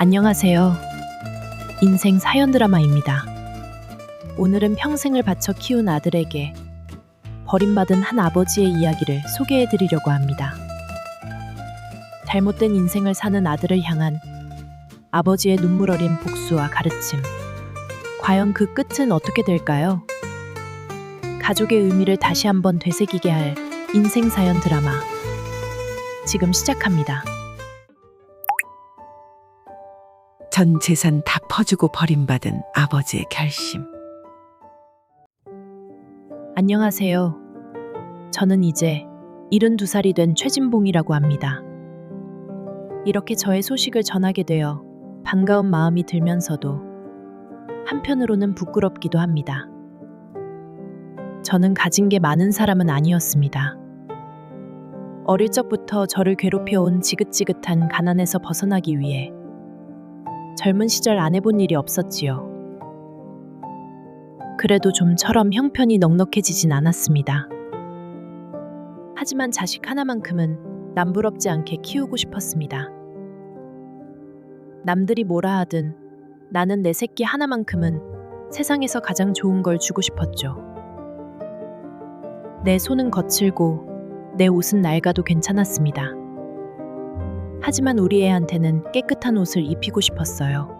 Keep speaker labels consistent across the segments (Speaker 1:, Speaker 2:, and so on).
Speaker 1: 안녕하세요. 인생 사연 드라마입니다. 오늘은 평생을 바쳐 키운 아들에게 버림받은 한 아버지의 이야기를 소개해 드리려고 합니다. 잘못된 인생을 사는 아들을 향한 아버지의 눈물 어린 복수와 가르침. 과연 그 끝은 어떻게 될까요? 가족의 의미를 다시 한번 되새기게 할 인생 사연 드라마. 지금 시작합니다.
Speaker 2: 전 재산 다 퍼주고 버림받은 아버지의 결심.
Speaker 1: 안녕하세요. 저는 이제 72살이 된 최진봉이라고 합니다. 이렇게 저의 소식을 전하게 되어 반가운 마음이 들면서도 한편으로는 부끄럽기도 합니다. 저는 가진 게 많은 사람은 아니었습니다. 어릴 적부터 저를 괴롭혀온 지긋지긋한 가난에서 벗어나기 위해 젊은 시절 안 해본 일이 없었지요. 그래도 좀처럼 형편이 넉넉해지진 않았습니다. 하지만 자식 하나만큼은 남부럽지 않게 키우고 싶었습니다. 남들이 뭐라 하든 나는 내 새끼 하나만큼은 세상에서 가장 좋은 걸 주고 싶었죠. 내 손은 거칠고 내 옷은 낡아도 괜찮았습니다. 하지만 우리 애한테는 깨끗한 옷을 입히고 싶었어요.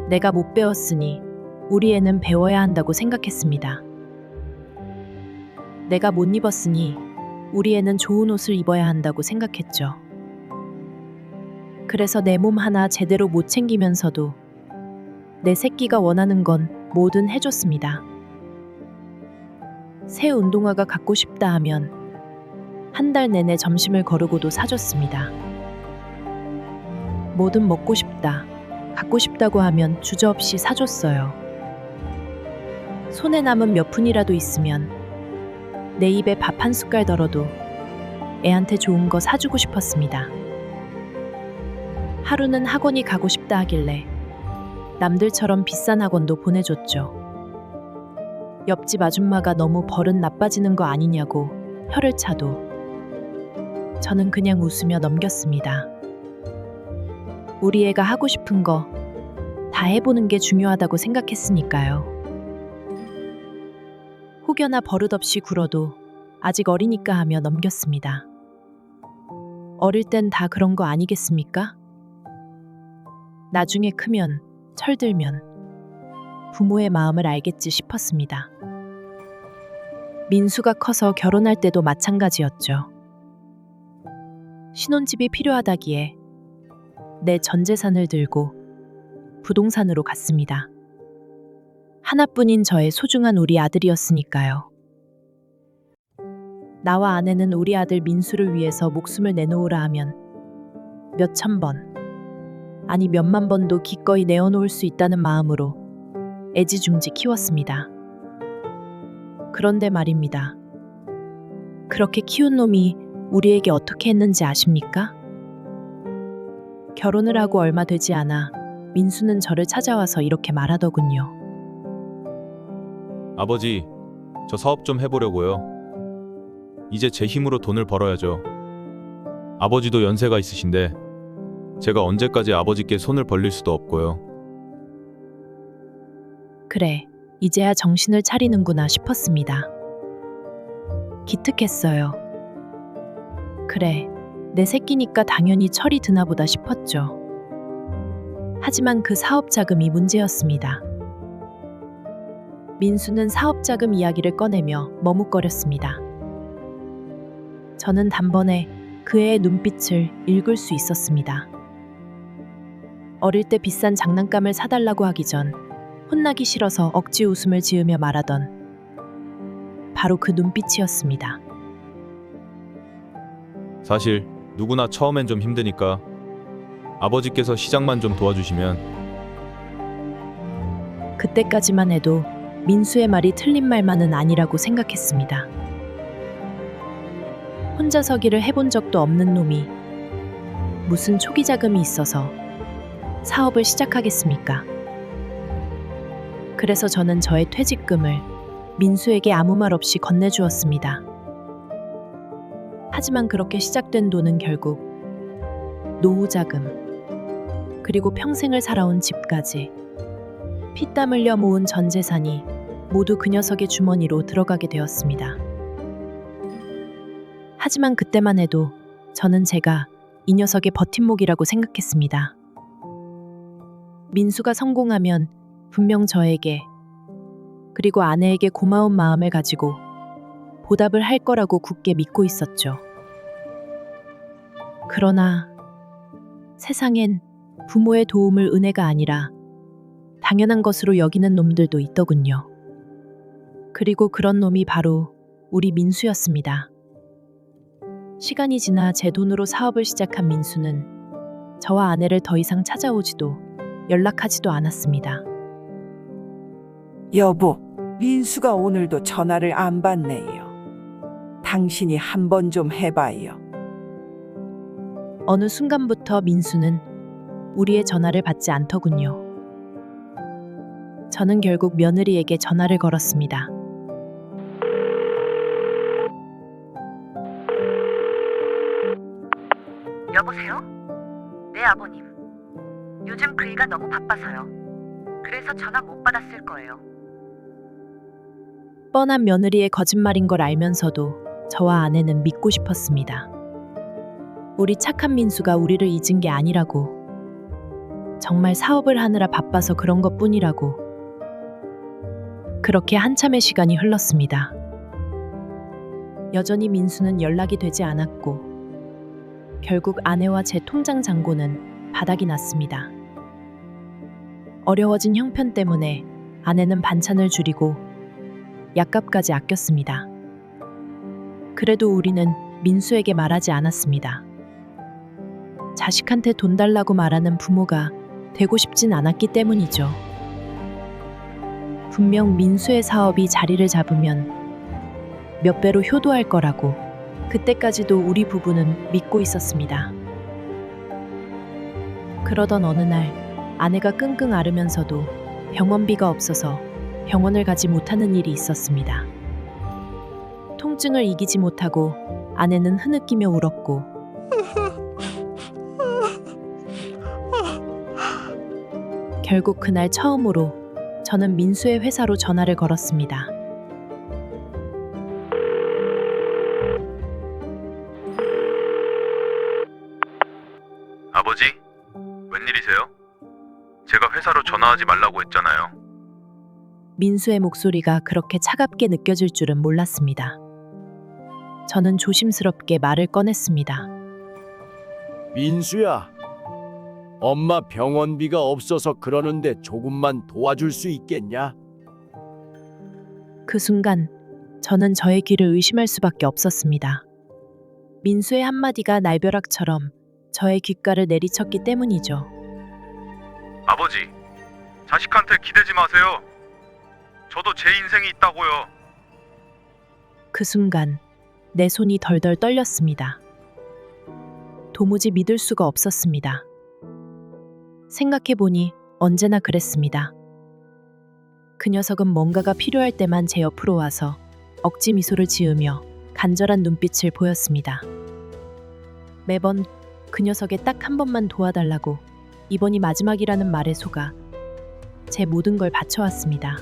Speaker 1: 내가 못 배웠으니 우리 애는 배워야 한다고 생각했습니다. 내가 못 입었으니 우리 애는 좋은 옷을 입어야 한다고 생각했죠. 그래서 내 몸 하나 제대로 못 챙기면서도 내 새끼가 원하는 건 뭐든 해줬습니다. 새 운동화가 갖고 싶다 하면 한 달 내내 점심을 거르고도 사줬습니다. 뭐든 먹고 싶다, 갖고 싶다고 하면 주저없이 사줬어요. 손에 남은 몇 푼이라도 있으면 내 입에 밥 한 숟갈 덜어도 애한테 좋은 거 사주고 싶었습니다. 하루는 학원이 가고 싶다 하길래 남들처럼 비싼 학원도 보내줬죠. 옆집 아줌마가 너무 버릇 나빠지는 거 아니냐고 혀를 차도 저는 그냥 웃으며 넘겼습니다. 우리 애가 하고 싶은 거 다 해보는 게 중요하다고 생각했으니까요. 혹여나 버릇없이 굴어도 아직 어리니까 하며 넘겼습니다. 어릴 땐 다 그런 거 아니겠습니까? 나중에 크면, 철들면 부모의 마음을 알겠지 싶었습니다. 민수가 커서 결혼할 때도 마찬가지였죠. 신혼집이 필요하다기에 내 전 재산을 들고 부동산으로 갔습니다. 하나뿐인 저의 소중한 우리 아들이었으니까요. 나와 아내는 우리 아들 민수를 위해서 목숨을 내놓으라 하면 몇천 번, 아니 몇만 번도 기꺼이 내어놓을 수 있다는 마음으로 애지중지 키웠습니다. 그런데 말입니다. 그렇게 키운 놈이 우리에게 어떻게 했는지 아십니까? 결혼을 하고 얼마 되지 않아 민수는 저를 찾아와서 이렇게 말하더군요.
Speaker 3: 아버지, 저 사업 좀 해보려고요. 이제 제 힘으로 돈을 벌어야죠. 아버지도 연세가 있으신데 제가 언제까지 아버지께 손을 벌릴 수도 없고요.
Speaker 1: 그래, 이제야 정신을 차리는구나 싶었습니다. 기특했어요. 그래, 내 새끼니까 당연히 철이 드나 보다 싶었죠. 하지만 그 사업 자금이 문제였습니다. 민수는 사업 자금 이야기를 꺼내며 머뭇거렸습니다. 저는 단번에 그의 눈빛을 읽을 수 있었습니다. 어릴 때 비싼 장난감을 사달라고 하기 전 혼나기 싫어서 억지 웃음을 지으며 말하던 바로 그 눈빛이었습니다.
Speaker 3: 사실 누구나 처음엔 좀 힘드니까 아버지께서 시작만 좀 도와주시면.
Speaker 1: 그때까지만 해도 민수의 말이 틀린 말만은 아니라고 생각했습니다. 혼자 서기를 해본 적도 없는 놈이 무슨 초기 자금이 있어서 사업을 시작하겠습니까? 그래서 저는 저의 퇴직금을 민수에게 아무 말 없이 건네주었습니다. 하지만 그렇게 시작된 돈은 결국 노후 자금, 그리고 평생을 살아온 집까지 피땀 흘려 모은 전 재산이 모두 그 녀석의 주머니로 들어가게 되었습니다. 하지만 그때만 해도 저는 제가 이 녀석의 버팀목이라고 생각했습니다. 민수가 성공하면 분명 저에게 그리고 아내에게 고마운 마음을 가지고 보답을 할 거라고 굳게 믿고 있었죠. 그러나 세상엔 부모의 도움을 은혜가 아니라 당연한 것으로 여기는 놈들도 있더군요. 그리고 그런 놈이 바로 우리 민수였습니다. 시간이 지나 제 돈으로 사업을 시작한 민수는 저와 아내를 더 이상 찾아오지도 연락하지도 않았습니다.
Speaker 2: 여보, 민수가 오늘도 전화를 안 받네요. 당신이 한번 좀 해봐요.
Speaker 1: 어느 순간부터 민수는 우리의 전화를 받지 않더군요. 저는 결국 며느리에게 전화를 걸었습니다.
Speaker 4: 여보세요? 네, 아버님. 요즘 그 일가 너무 바빠서요. 그래서 전화 못 받았을 거예요.
Speaker 1: 뻔한 며느리의 거짓말인 걸 알면서도 저와 아내는 믿고 싶었습니다. 우리 착한 민수가 우리를 잊은 게 아니라고, 정말 사업을 하느라 바빠서 그런 것뿐이라고. 그렇게 한참의 시간이 흘렀습니다. 여전히 민수는 연락이 되지 않았고 결국 아내와 제 통장 잔고는 바닥이 났습니다. 어려워진 형편 때문에 아내는 반찬을 줄이고 약값까지 아꼈습니다. 그래도 우리는 민수에게 말하지 않았습니다. 자식한테 돈 달라고 말하는 부모가 되고 싶진 않았기 때문이죠. 분명 민수의 사업이 자리를 잡으면 몇 배로 효도할 거라고 그때까지도 우리 부부는 믿고 있었습니다. 그러던 어느 날 아내가 끙끙 앓으면서도 병원비가 없어서 병원을 가지 못하는 일이 있었습니다. 통증을 이기지 못하고 아내는 흐느끼며 울었고 결국 그날 처음으로 저는 민수의 회사로 전화를 걸었습니다.
Speaker 3: 아버지, 웬일이세요? 제가 회사로 전화하지 말라고 했잖아요.
Speaker 1: 민수의 목소리가 그렇게 차갑게 느껴질 줄은 몰랐습니다. 저는 조심스럽게 말을 꺼냈습니다.
Speaker 5: 민수야, 엄마 병원비가 없어서 그러는데 조금만 도와줄 수 있겠냐?
Speaker 1: 그 순간 저는 저의 귀를 의심할 수밖에 없었습니다. 민수의 한마디가 날벼락처럼 저의 귓가를 내리쳤기 때문이죠.
Speaker 3: 아버지, 자식한테 기대지 마세요. 저도 제 인생이 있다고요.
Speaker 1: 그 순간 내 손이 덜덜 떨렸습니다. 도무지 믿을 수가 없었습니다. 생각해보니 언제나 그랬습니다. 그 녀석은 뭔가가 필요할 때만 제 옆으로 와서 억지 미소를 지으며 간절한 눈빛을 보였습니다. 매번 그 녀석의 딱 한 번만 도와달라고 이번이 마지막이라는 말에 속아 제 모든 걸 바쳐왔습니다.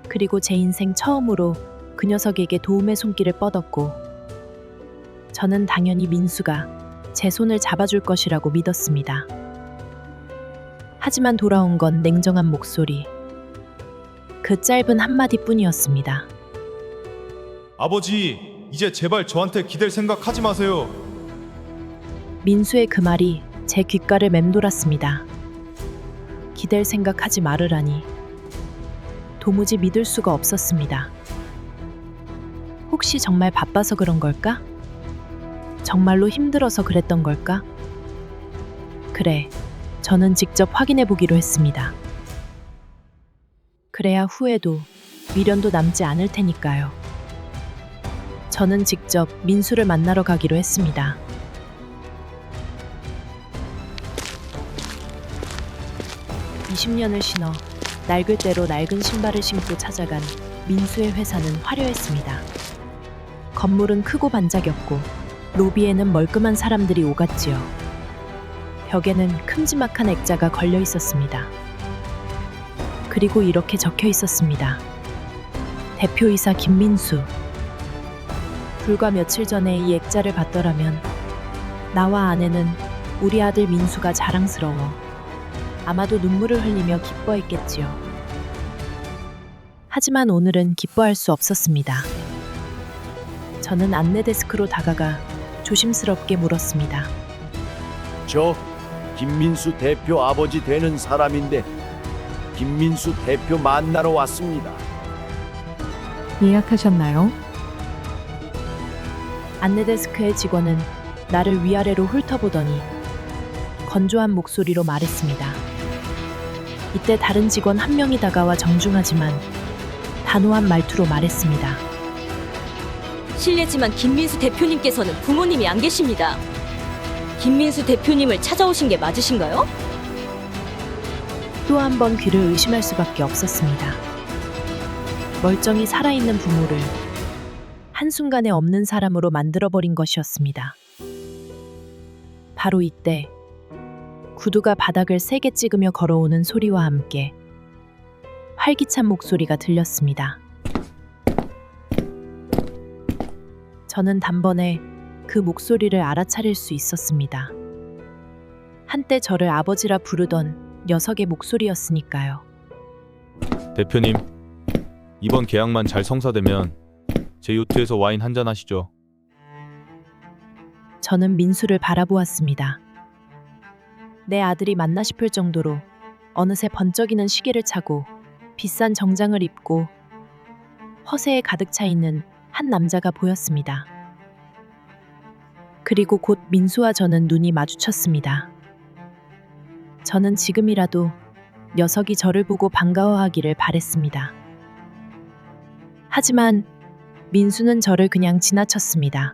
Speaker 1: 그리고 제 인생 처음으로 그 녀석에게 도움의 손길을 뻗었고 저는 당연히 민수가 제 손을 잡아줄 것이라고 믿었습니다. 하지만 돌아온 건 냉정한 목소리. 그 짧은 한마디뿐이었습니다.
Speaker 6: 아버지, 이제 제발 저한테 기댈 생각 하지 마세요.
Speaker 1: 민수의 그 말이 제 귓가를 맴돌았습니다. 기댈 생각하지 말으라니. 도무지 믿을 수가 없었습니다. 혹시 정말 바빠서 그런 걸까? 정말로 힘들어서 그랬던 걸까? 그래, 저는 직접 확인해 보기로 했습니다. 그래야 후회도 미련도 남지 않을 테니까요. 저는 직접 민수를 만나러 가기로 했습니다. (20년을) 신어 낡을 대로 낡은 신발을 신고 찾아간 민수의 회사는 화려했습니다. 건물은 크고 반짝였고 로비에는 멀끔한 사람들이 오갔지요. 벽에는 큼지막한 액자가 걸려 있었습니다. 그리고 이렇게 적혀 있었습니다. 대표이사 김민수. 불과 며칠 전에 이 액자를 봤더라면 나와 아내는 우리 아들 민수가 자랑스러워 아마도 눈물을 흘리며 기뻐했겠지요. 하지만 오늘은 기뻐할 수 없었습니다. 저는 안내 데스크로 다가가 조심스럽게 물었습니다.
Speaker 5: 저 김민수 대표 아버지 되는 사람인데 김민수 대표 만나러 왔습니다.
Speaker 7: 예약하셨나요?
Speaker 1: 안내 데스크의 직원은 나를 위아래로 훑어보더니 건조한 목소리로 말했습니다. 이때 다른 직원 한 명이 다가와 정중하지만 단호한 말투로 말했습니다.
Speaker 8: 실례지만 김민수 대표님께서는 부모님이 안 계십니다. 김민수 대표님을 찾아오신 게 맞으신가요?
Speaker 1: 또 한 번 귀를 의심할 수밖에 없었습니다. 멀쩡히 살아있는 부모를 한순간에 없는 사람으로 만들어버린 것이었습니다. 바로 이때 구두가 바닥을 세게 찍으며 걸어오는 소리와 함께 활기찬 목소리가 들렸습니다. 저는 단번에 그 목소리를 알아차릴 수 있었습니다. 한때 저를 아버지라 부르던 녀석의 목소리였으니까요.
Speaker 3: 대표님, 이번 계약만 잘 성사되면 제 요트에서 와인 한잔 하시죠.
Speaker 1: 저는 민수를 바라보았습니다. 내 아들이 맞나 싶을 정도로 어느새 번쩍이는 시계를 차고 비싼 정장을 입고 허세에 가득 차 있는 한 남자가 보였습니다. 그리고 곧 민수와 저는 눈이 마주쳤습니다. 저는 지금이라도 녀석이 저를 보고 반가워하기를 바랬습니다. 하지만 민수는 저를 그냥 지나쳤습니다.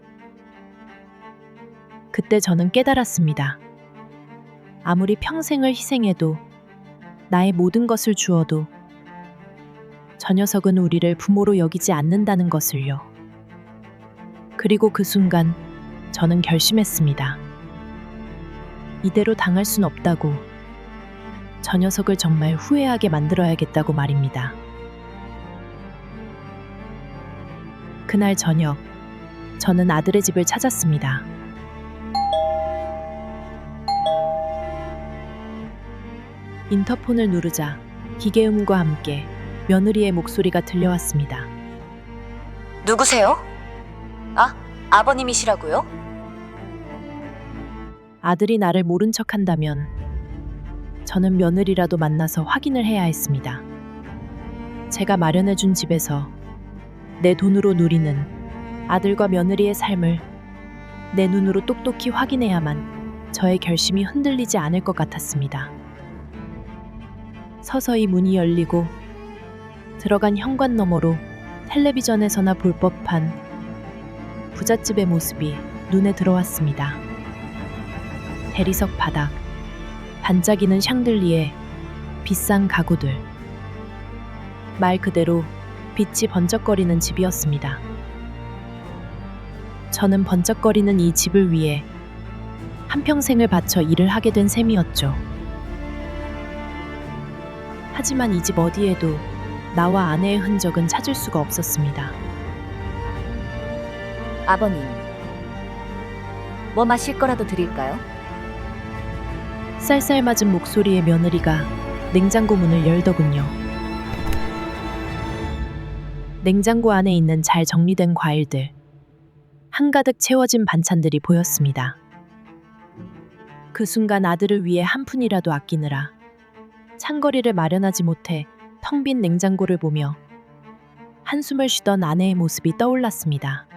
Speaker 1: 그때 저는 깨달았습니다. 아무리 평생을 희생해도 나의 모든 것을 주어도 저 녀석은 우리를 부모로 여기지 않는다는 것을요. 그리고 그 순간 저는 결심했습니다. 이대로 당할 순 없다고. 저 녀석을 정말 후회하게 만들어야겠다고 말입니다. 그날 저녁, 저는 아들의 집을 찾았습니다. 인터폰을 누르자 기계음과 함께 며느리의 목소리가 들려왔습니다.
Speaker 8: 누구세요? 아, 아버님이시라고요?
Speaker 1: 아들이 나를 모른 척한다면 저는 며느리라도 만나서 확인을 해야 했습니다. 제가 마련해준 집에서 내 돈으로 누리는 아들과 며느리의 삶을 내 눈으로 똑똑히 확인해야만 저의 결심이 흔들리지 않을 것 같았습니다. 서서히 문이 열리고 들어간 현관 너머로 텔레비전에서나 볼 법한 부잣집의 모습이 눈에 들어왔습니다. 대리석 바닥, 반짝이는 샹들리에 비싼 가구들. 말 그대로 빛이 번쩍거리는 집이었습니다. 저는 번쩍거리는 이 집을 위해 한평생을 바쳐 일을 하게 된 셈이었죠. 하지만 이 집 어디에도 나와 아내의 흔적은 찾을 수가 없었습니다.
Speaker 8: 아버님, 뭐 마실 거라도 드릴까요?
Speaker 1: 쌀쌀맞은 목소리의 며느리가 냉장고 문을 열더군요. 냉장고 안에 있는 잘 정리된 과일들, 한가득 채워진 반찬들이 보였습니다. 그 순간 아들을 위해 한 푼이라도 아끼느라 찬거리를 마련하지 못해 텅 빈 냉장고를 보며 한숨을 쉬던 아내의 모습이 떠올랐습니다.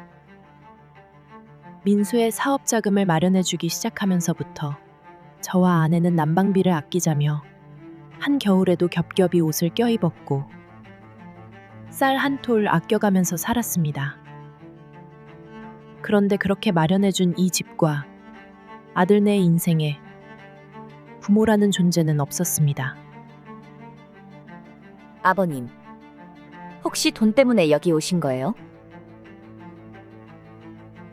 Speaker 1: 민수의 사업 자금을 마련해주기 시작하면서부터 저와 아내는 난방비를 아끼자며 한겨울에도 겹겹이 옷을 껴입었고 쌀 한 톨 아껴가면서 살았습니다. 그런데 그렇게 마련해준 이 집과 아들네 인생에 부모라는 존재는 없었습니다.
Speaker 8: 아버님, 혹시 돈 때문에 여기 오신 거예요?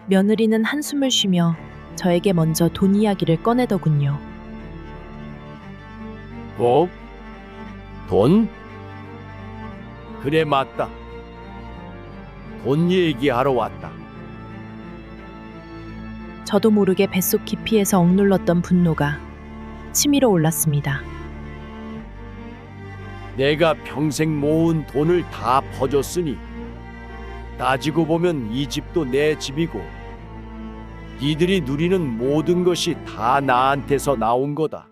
Speaker 1: 며느리는 한숨을 쉬며 저에게 먼저 돈 이야기를 꺼내더군요.
Speaker 5: 뭐? 돈? 그래 맞다. 돈 얘기하러 왔다.
Speaker 1: 저도 모르게 뱃속 깊이에서 억눌렀던 분노가 치밀어 올랐습니다.
Speaker 5: 내가 평생 모은 돈을 다 퍼줬으니 따지고 보면 이 집도 내 집이고 니들이 누리는 모든 것이 다 나한테서 나온 거다.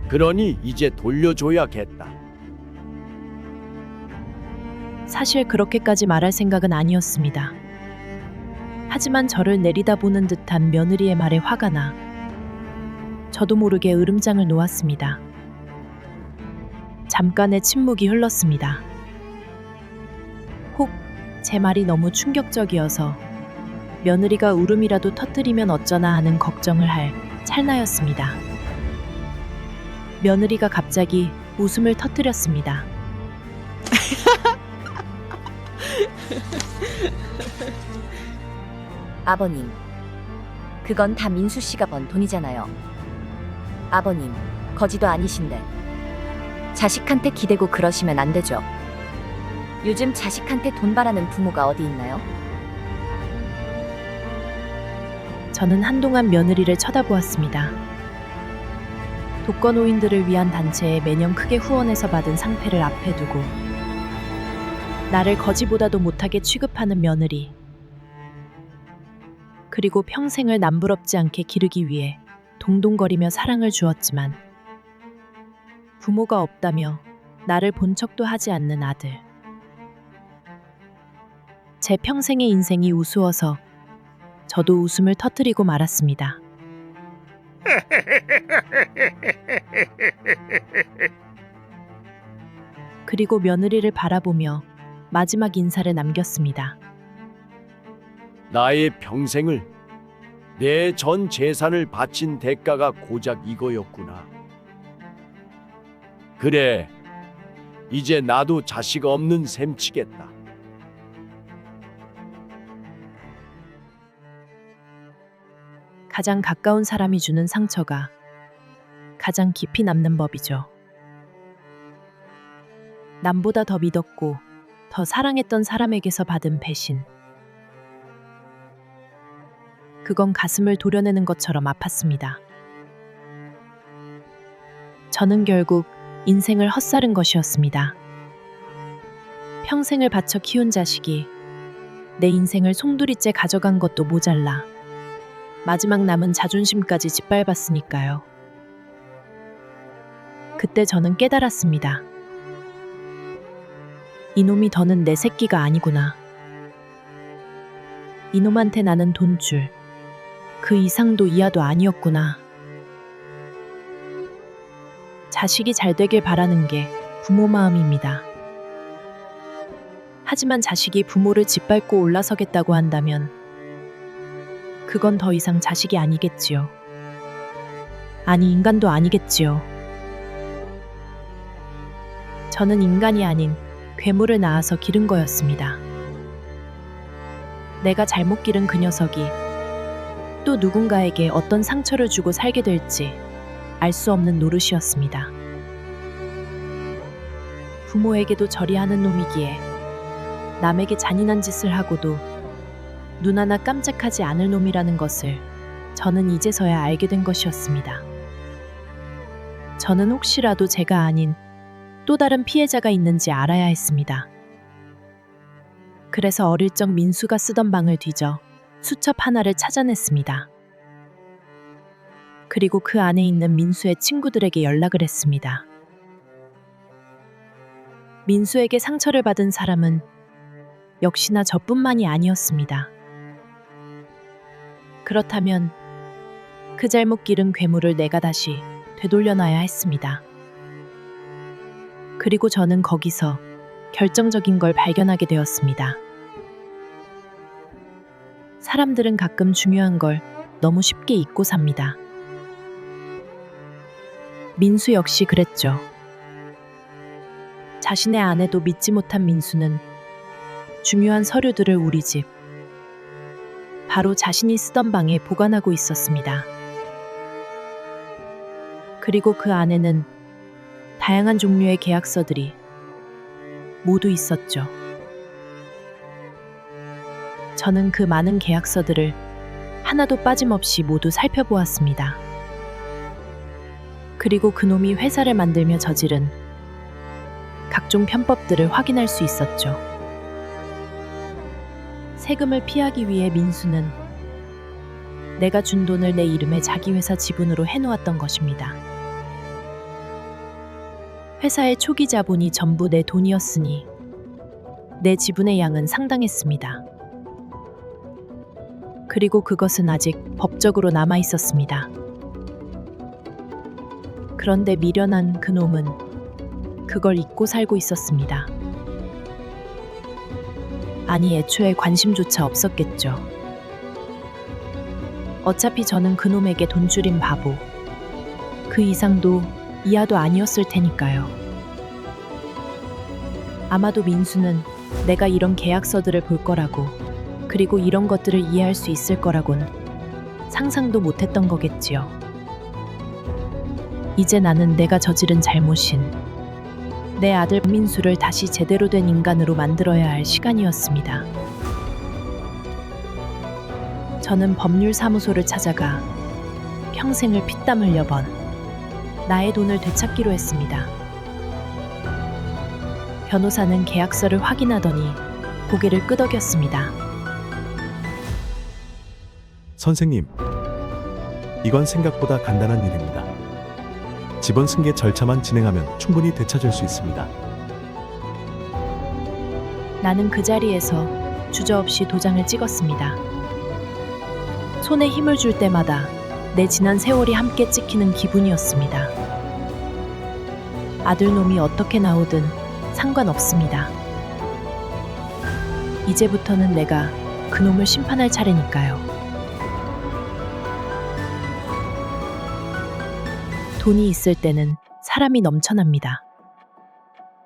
Speaker 5: 그러니 이제 돌려줘야겠다.
Speaker 1: 사실 그렇게까지 말할 생각은 아니었습니다. 하지만 저를 내리다보는 듯한 며느리의 말에 화가 나 저도 모르게 으름장을 놓았습니다. 잠깐의 침묵이 흘렀습니다. 혹 제 말이 너무 충격적이어서 며느리가 울음이라도 터뜨리면 어쩌나 하는 걱정을 할 찰나였습니다. 며느리가 갑자기 웃음을 터뜨렸습니다.
Speaker 8: 아버님, 그건 다 민수 씨가 번 돈이잖아요. 아버님, 거지도 아니신데 자식한테 기대고 그러시면 안 되죠. 요즘 자식한테 돈 바라는 부모가 어디 있나요?
Speaker 1: 저는 한동안 며느리를 쳐다보았습니다. 독거노인들을 위한 단체에 매년 크게 후원해서 받은 상패를 앞에 두고 나를 거지보다도 못하게 취급하는 며느리. 그리고 평생을 남부럽지 않게 기르기 위해 동동거리며 사랑을 주었지만 부모가 없다며 나를 본 척도 하지 않는 아들. 제 평생의 인생이 우스워서 저도 웃음을 터뜨리고 말았습니다. 그리고 며느리를 바라보며 마지막 인사를 남겼습니다.
Speaker 5: 나의 평생을 내 전 재산을 바친 대가가 고작 이거였구나. 그래, 이제 나도 자식 없는 셈치겠다.
Speaker 1: 가장 가까운 사람이 주는 상처가 가장 깊이 남는 법이죠. 남보다 더 믿었고 더 사랑했던 사람에게서 받은 배신. 그건 가슴을 도려내는 것처럼 아팠습니다. 저는 결국 인생을 헛살은 것이었습니다. 평생을 바쳐 키운 자식이 내 인생을 송두리째 가져간 것도 모자라 마지막 남은 자존심까지 짓밟았으니까요. 그때 저는 깨달았습니다. 이놈이 더는 내 새끼가 아니구나. 이놈한테 나는 돈줄, 그 이상도 이하도 아니었구나. 자식이 잘 되길 바라는 게 부모 마음입니다. 하지만 자식이 부모를 짓밟고 올라서겠다고 한다면 그건 더 이상 자식이 아니겠지요. 아니, 인간도 아니겠지요. 저는 인간이 아닌 괴물을 낳아서 기른 거였습니다. 내가 잘못 기른 그 녀석이 또 누군가에게 어떤 상처를 주고 살게 될지 알 수 없는 노릇이었습니다. 부모에게도 저리하는 놈이기에 남에게 잔인한 짓을 하고도 눈 하나 깜짝하지 않을 놈이라는 것을 저는 이제서야 알게 된 것이었습니다. 저는 혹시라도 제가 아닌 또 다른 피해자가 있는지 알아야 했습니다. 그래서 어릴 적 민수가 쓰던 방을 뒤져 수첩 하나를 찾아냈습니다. 그리고 그 안에 있는 민수의 친구들에게 연락을 했습니다. 민수에게 상처를 받은 사람은 역시나 저뿐만이 아니었습니다. 그렇다면 그 잘못 기른 괴물을 내가 다시 되돌려놔야 했습니다. 그리고 저는 거기서 결정적인 걸 발견하게 되었습니다. 사람들은 가끔 중요한 걸 너무 쉽게 잊고 삽니다. 민수 역시 그랬죠. 자신의 아내도 믿지 못한 민수는 중요한 서류들을 우리 집, 바로 자신이 쓰던 방에 보관하고 있었습니다. 그리고 그 안에는 다양한 종류의 계약서들이 모두 있었죠. 저는 그 많은 계약서들을 하나도 빠짐없이 모두 살펴보았습니다. 그리고 그놈이 회사를 만들며 저지른 각종 편법들을 확인할 수 있었죠. 세금을 피하기 위해 민수는 내가 준 돈을 내 이름의 자기 회사 지분으로 해놓았던 것입니다. 회사의 초기 자본이 전부 내 돈이었으니 내 지분의 양은 상당했습니다. 그리고 그것은 아직 법적으로 남아 있었습니다. 그런데 미련한 그놈은 그걸 잊고 살고 있었습니다. 아니, 애초에 관심조차 없었겠죠. 어차피 저는 그놈에게 돈 줄인 바보, 그 이상도 이하도 아니었을 테니까요. 아마도 민수는 내가 이런 계약서들을 볼 거라고, 그리고 이런 것들을 이해할 수 있을 거라곤 상상도 못했던 거겠지요. 이제 나는 내가 저지른 잘못인 내 아들 민수를 다시 제대로 된 인간으로 만들어야 할 시간이었습니다. 저는 법률사무소를 찾아가 평생을 피땀 흘려 번 나의 돈을 되찾기로 했습니다. 변호사는 계약서를 확인하더니 고개를 끄덕였습니다.
Speaker 7: 선생님, 이건 생각보다 간단한 일입니다. 지번 승계 절차만 진행하면 충분히 되찾을 수 있습니다.
Speaker 1: 나는 그 자리에서 주저없이 도장을 찍었습니다. 손에 힘을 줄 때마다 내 지난 세월이 함께 찍히는 기분이었습니다. 아들놈이 어떻게 나오든 상관없습니다. 이제부터는 내가 그놈을 심판할 차례니까요. 돈이 있을 때는 사람이 넘쳐납니다.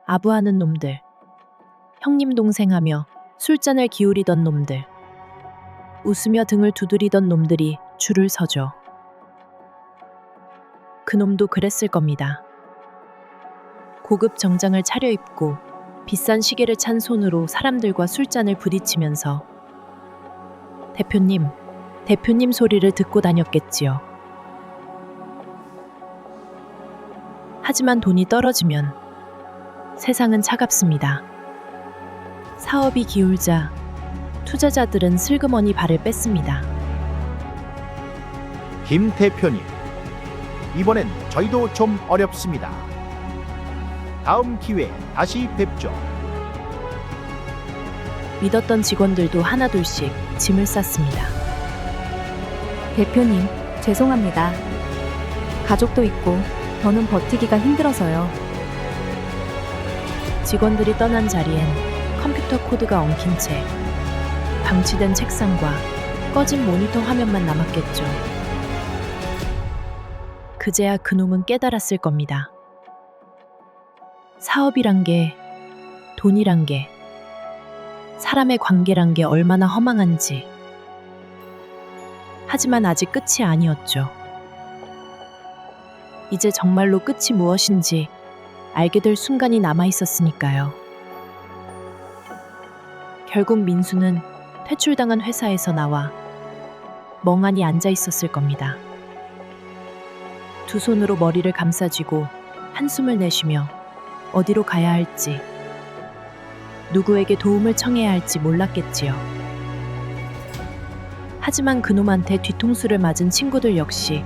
Speaker 1: 아부하는 놈들, 형님 동생하며 술잔을 기울이던 놈들, 웃으며 등을 두드리던 놈들이 줄을 서죠. 그놈도 그랬을 겁니다. 고급 정장을 차려입고 비싼 시계를 찬 손으로 사람들과 술잔을 부딪히면서 대표님 소리를 듣고 다녔겠지요. 하지만 돈이 떨어지면 세상은 차갑습니다. 사업이 기울자 투자자들은 슬그머니 발을 뺐습니다.
Speaker 9: 김 대표님, 이번엔 저희도 좀 어렵습니다. 다음 기회에 다시 뵙죠.
Speaker 1: 믿었던 직원들도 하나둘씩 짐을 쌌습니다.
Speaker 10: 대표님, 죄송합니다. 가족도 있고 더는 버티기가 힘들어서요.
Speaker 1: 직원들이 떠난 자리엔 컴퓨터 코드가 엉킨 채 방치된 책상과 꺼진 모니터 화면만 남았겠죠. 그제야 그놈은 깨달았을 겁니다. 사업이란 게, 돈이란 게, 사람의 관계란 게 얼마나 허망한지. 하지만 아직 끝이 아니었죠. 이제 정말로 끝이 무엇인지 알게 될 순간이 남아 있었으니까요. 결국 민수는 퇴출당한 회사에서 나와 멍하니 앉아 있었을 겁니다. 두 손으로 머리를 감싸쥐고 한숨을 내쉬며 어디로 가야 할지, 누구에게 도움을 청해야 할지 몰랐겠지요. 하지만 그놈한테 뒤통수를 맞은 친구들 역시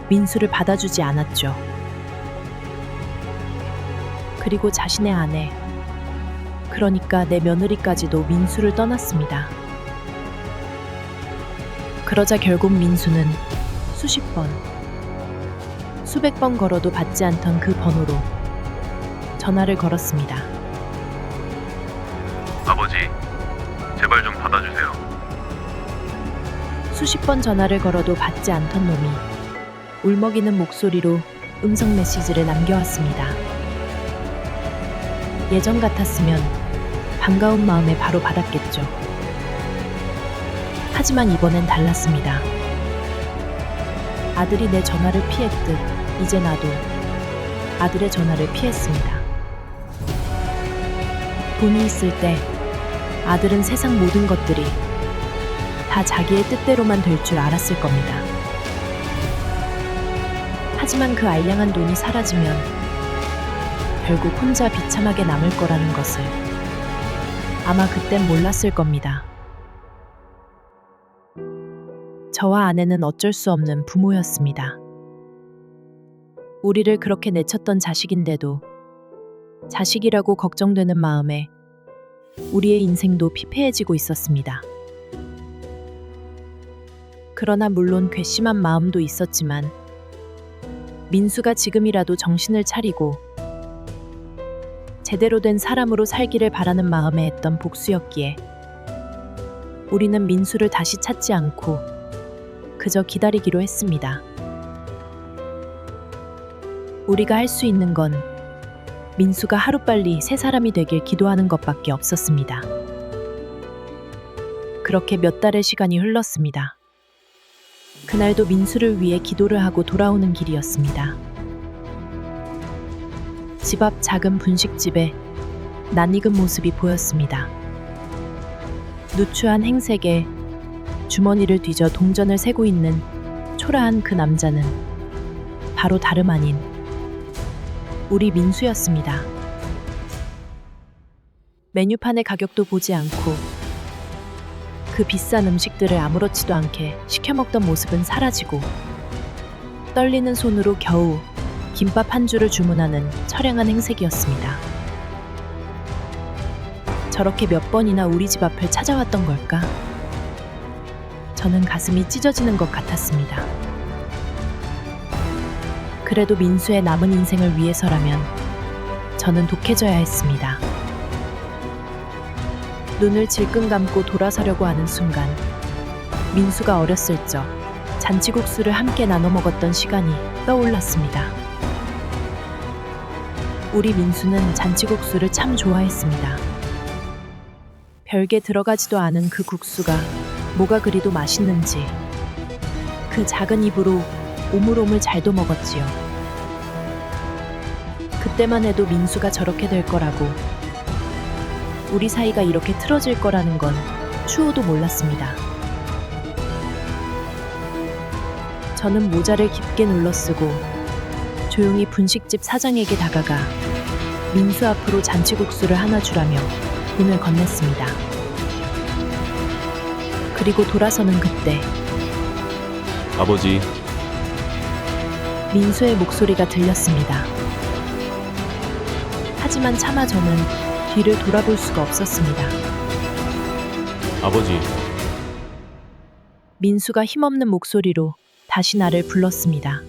Speaker 1: 민수를 받아주지 않았죠. 그리고 자신의 아내, 그러니까 내 며느리까지도 민수를 떠났습니다. 그러자 결국 민수는 수십 번, 수백 번 걸어도 받지 않던 그 번호로 전화를 걸었습니다.
Speaker 3: 아버지, 제발 좀 받아주세요.
Speaker 1: 수십 번 전화를 걸어도 받지 않던 놈이 울먹이는 목소리로 음성 메시지를 남겨왔습니다. 예전 같았으면 반가운 마음에 바로 받았겠죠. 하지만 이번엔 달랐습니다. 아들이 내 전화를 피했듯 이제 나도 아들의 전화를 피했습니다. 돈이 있을 때 아들은 세상 모든 것들이 다 자기의 뜻대로만 될 줄 알았을 겁니다. 하지만 그 알량한 돈이 사라지면 결국 혼자 비참하게 남을 거라는 것을 아마 그땐 몰랐을 겁니다. 저와 아내는 어쩔 수 없는 부모였습니다. 우리를 그렇게 내쳤던 자식인데도 자식이라고 걱정되는 마음에 우리의 인생도 피폐해지고 있었습니다. 그러나 물론 괘씸한 마음도 있었지만 민수가 지금이라도 정신을 차리고 제대로 된 사람으로 살기를 바라는 마음에 했던 복수였기에 우리는 민수를 다시 찾지 않고 그저 기다리기로 했습니다. 우리가 할 수 있는 건 민수가 하루빨리 새 사람이 되길 기도하는 것밖에 없었습니다. 그렇게 몇 달의 시간이 흘렀습니다. 그날도 민수를 위해 기도를 하고 돌아오는 길이었습니다. 집 앞 작은 분식집에 낯익은 모습이 보였습니다. 누추한 행색에 주머니를 뒤져 동전을 세고 있는 초라한 그 남자는 바로 다름 아닌 우리 민수였습니다. 메뉴판의 가격도 보지 않고 그 비싼 음식들을 아무렇지도 않게 시켜 먹던 모습은 사라지고 떨리는 손으로 겨우 김밥 한 줄을 주문하는 처량한 행색이었습니다. 저렇게 몇 번이나 우리 집 앞을 찾아왔던 걸까? 저는 가슴이 찢어지는 것 같았습니다. 그래도 민수의 남은 인생을 위해서라면 저는 독해져야 했습니다. 눈을 질끈 감고 돌아서려고 하는 순간 민수가 어렸을 적 잔치국수를 함께 나눠 먹었던 시간이 떠올랐습니다. 우리 민수는 잔치국수를 참 좋아했습니다. 별게 들어가지도 않은 그 국수가 뭐가 그리도 맛있는지 그 작은 입으로 오물오물 잘도 먹었지요. 그때만 해도 민수가 저렇게 될 거라고 우리 사이가 이렇게 틀어질 거라는 건 추호도 몰랐습니다. 저는 모자를 깊게 눌러쓰고 조용히 분식집 사장에게 다가가 민수 앞으로 잔치국수를 하나 주라며 돈을 건넸습니다. 그리고 돌아서는 그때
Speaker 3: 아버지,
Speaker 1: 민수의 목소리가 들렸습니다. 하지만 차마 저는 뒤를 돌아볼 수가 없었습니다.
Speaker 3: 아버지,
Speaker 1: 민수가 힘없는 목소리로 다시 나를 불렀습니다.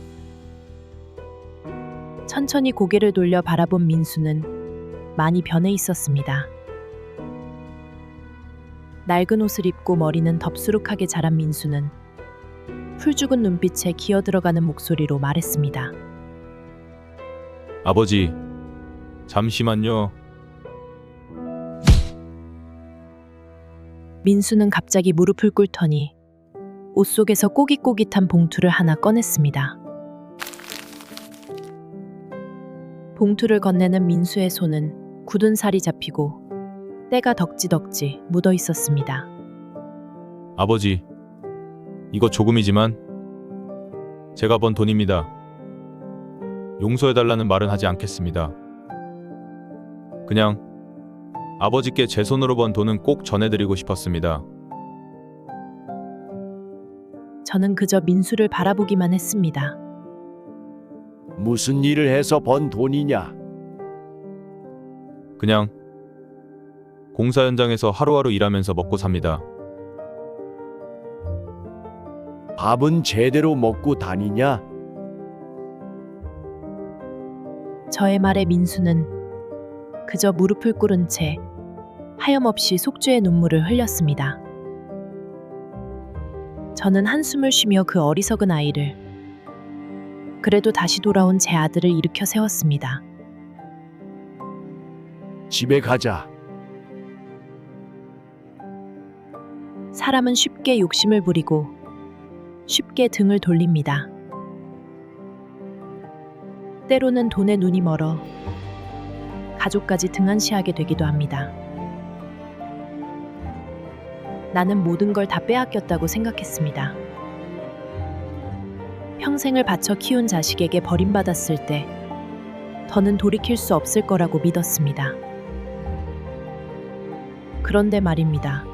Speaker 1: 천천히 고개를 돌려 바라본 민수는 많이 변해 있었습니다. 낡은 옷을 입고 머리는 덥수룩하게 자란 민수는 풀죽은 눈빛에 기어들어가는 목소리로 말했습니다.
Speaker 3: 아버지, 잠시만요.
Speaker 1: 민수는 갑자기 무릎을 꿇더니 옷 속에서 꼬깃꼬깃한 봉투를 하나 꺼냈습니다. 봉투를 건네는 민수의 손은 굳은 살이 잡히고 때가 덕지덕지 묻어 있었습니다.
Speaker 3: 아버지, 이거 조금이지만 제가 번 돈입니다. 용서해달라는 말은 하지 않겠습니다. 그냥 아버지께 제 손으로 번 돈은 꼭 전해드리고 싶었습니다.
Speaker 1: 저는 그저 민수를 바라보기만 했습니다.
Speaker 5: 무슨 일을 해서 번 돈이냐?
Speaker 3: 그냥 공사 현장에서 하루하루 일하면서 먹고 삽니다.
Speaker 5: 밥은 제대로 먹고 다니냐?
Speaker 1: 저의 말에 민수는 그저 무릎을 꿇은 채 하염없이 속죄의 눈물을 흘렸습니다. 저는 한숨을 쉬며 그 어리석은 아이를, 그래도 다시 돌아온 제 아들을 일으켜 세웠습니다.
Speaker 5: 집에 가자.
Speaker 1: 사람은 쉽게 욕심을 부리고 쉽게 등을 돌립니다. 때로는 돈에 눈이 멀어 가족까지 등한시하게 되기도 합니다. 나는 모든 걸 다 빼앗겼다고 생각했습니다. 평생을 바쳐 키운 자식에게 버림받았을 때 더는 돌이킬 수 없을 거라고 믿었습니다. 그런데 말입니다.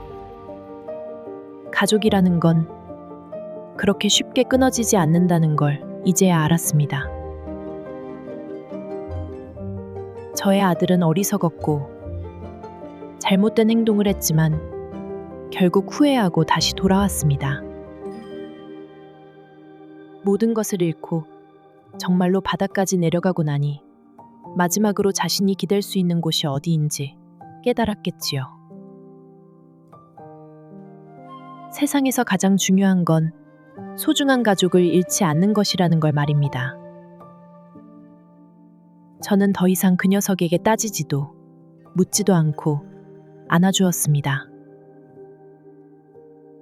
Speaker 1: 가족이라는 건 그렇게 쉽게 끊어지지 않는다는 걸 이제야 알았습니다. 저의 아들은 어리석었고 잘못된 행동을 했지만 결국 후회하고 다시 돌아왔습니다. 모든 것을 잃고 정말로 바닥까지 내려가고 나니 마지막으로 자신이 기댈 수 있는 곳이 어디인지 깨달았겠지요. 세상에서 가장 중요한 건 소중한 가족을 잃지 않는 것이라는 걸 말입니다. 저는 더 이상 그 녀석에게 따지지도 묻지도 않고 안아주었습니다.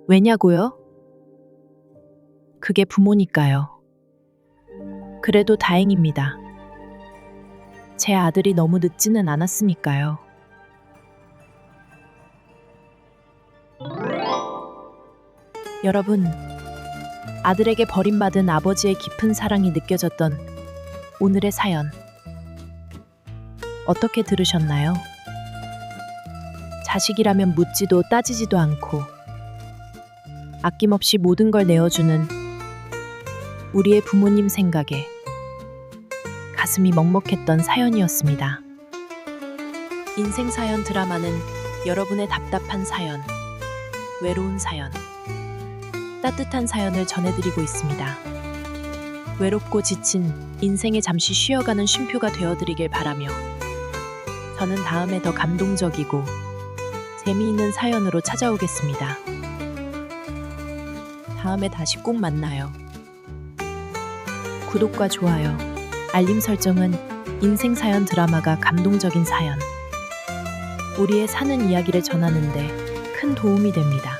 Speaker 1: 왜냐고요? 그게 부모니까요. 그래도 다행입니다. 제 아들이 너무 늦지는 않았으니까요. 여러분, 아들에게 버림받은 아버지의 깊은 사랑이 느껴졌던 오늘의 사연 어떻게 들으셨나요? 자식이라면 묻지도 따지지도 않고 아낌없이 모든 걸 내어주는 우리의 부모님 생각에 가슴이 먹먹했던 사연이었습니다. 인생 사연 드라마는 여러분의 답답한 사연, 외로운 사연, 따뜻한 사연을 전해드리고 있습니다. 외롭고 지친 인생에 잠시 쉬어가는 쉼표가 되어드리길 바라며 저는 다음에 더 감동적이고 재미있는 사연으로 찾아오겠습니다. 다음에 다시 꼭 만나요. 구독과 좋아요, 알림 설정은 인생 사연 드라마가 감동적인 사연, 우리의 사는 이야기를 전하는데 큰 도움이 됩니다.